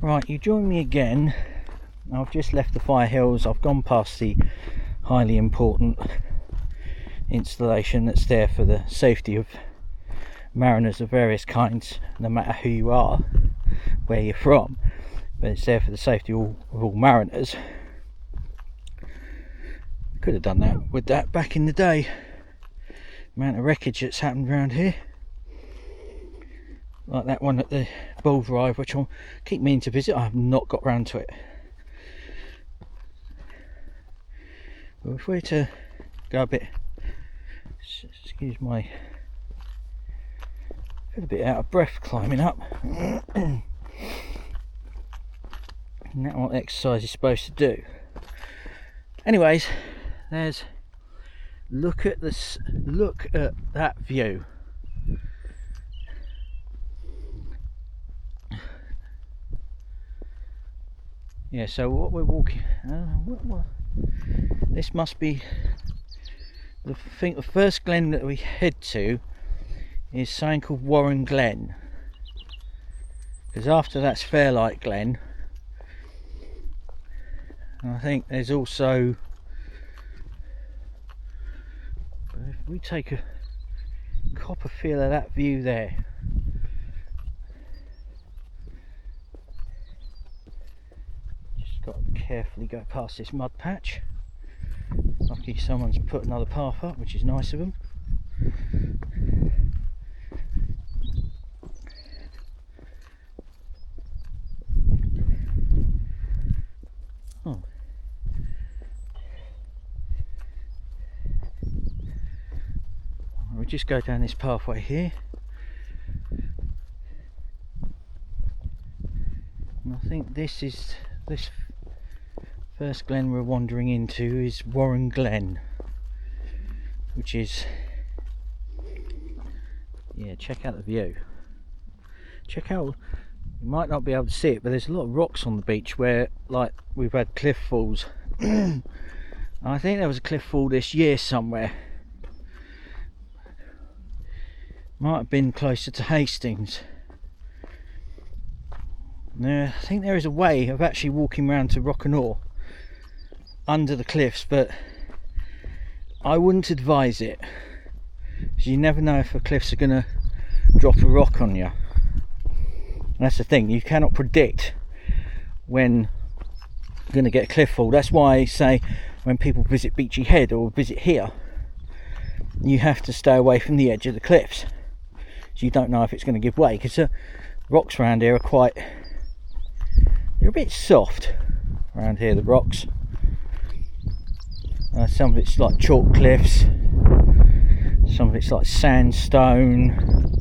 Right, you join me again. I've just left the Fire Hills. I've gone past the highly important installation that's there for the safety of mariners of various kinds, no matter who you are, where you're from, but it's there for the safety of all mariners. Could have done that with that back in the day. The amount of wreckage that's happened around here, like that one at the Bull Drive, which I keep meaning to visit. I have not got round to it. But if we're to go a bit, excuse my, a bit out of breath climbing up. And that's what exercise is supposed to do. Anyways, there's look at this. Look at that view. Yeah. So what we're walking. This must be. I think the first glen that we head to is something called Warren Glen. Because after that's Fairlight Glen. And I think there's also. If we take a copper feel of that view there. Just got to carefully go past this mud patch. Lucky someone's put another path up, which is nice of them. Oh. We'll just go down this pathway here. And I think this first glen we're wandering into is Warren Glen, which is, yeah, check out the view. Check out, you might not be able to see it, but there's a lot of rocks on the beach where, like, we've had cliff falls. I think there was a cliff fall this year somewhere. Might have been closer to Hastings. Now, I think there is a way of actually walking around to Rock'n'Or under the cliffs, but I wouldn't advise it, because you never know if the cliffs are going to drop a rock on you. And that's the thing, you cannot predict when you're going to get a cliff fall. That's why I say when people visit Beachy Head or visit here, you have to stay away from the edge of the cliffs. So you don't know if it's going to give way, because the rocks around here are they're a bit soft around here, the rocks. Some of it's like chalk cliffs, some of it's like sandstone,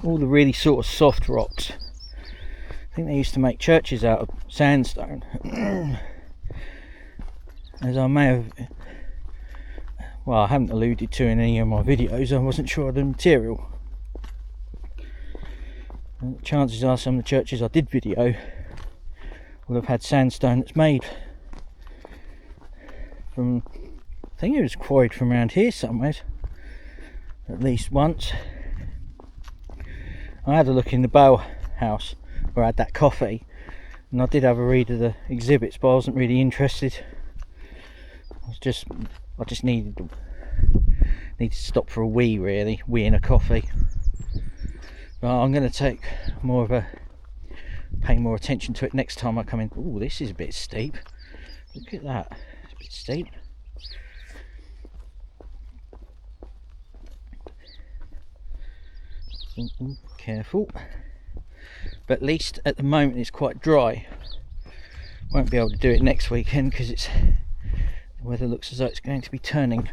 all the really sort of soft rocks. I think they used to make churches out of sandstone. As I may have, well, I haven't alluded to in any of my videos, I wasn't sure of the material. And chances are some of the churches I did video will have had sandstone that's made from, I think it was quarried from around here somewhere, at least once. I had a look in the Bow House where I had that coffee, and I did have a read of the exhibits, but I wasn't really interested. I just needed to stop for a wee, really, wee and a coffee. But I'm going to pay more attention to it next time I come in. Oh, this is a bit steep. Look at that, it's a bit steep. Careful. But at least at the moment it's quite dry. Won't be able to do it next weekend because the weather looks as though it's going to be turning,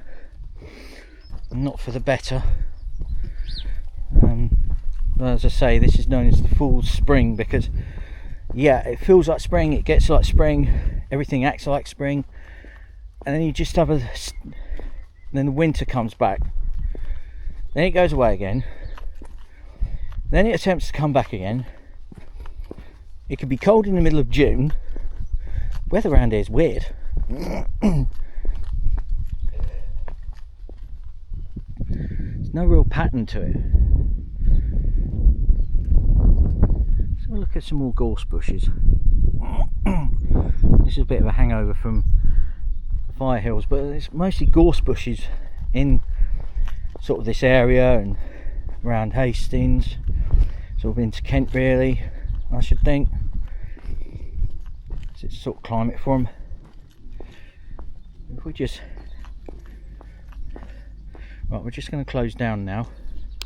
not for the better. But as I say, this is known as the Fool's Spring because, yeah, it feels like spring, it gets like spring, everything acts like spring, and then you just have then the winter comes back, then it goes away again, then it attempts to come back again. It can be cold in the middle of June. Weather around here is weird. There's no real pattern to it. We'll look at some more gorse bushes. This is a bit of a hangover from the Fire Hills, but it's mostly gorse bushes in sort of this area and around Hastings, sort of into Kent really, I should think. It's sort of climate for them. If we just... Right, we're just going to close down now.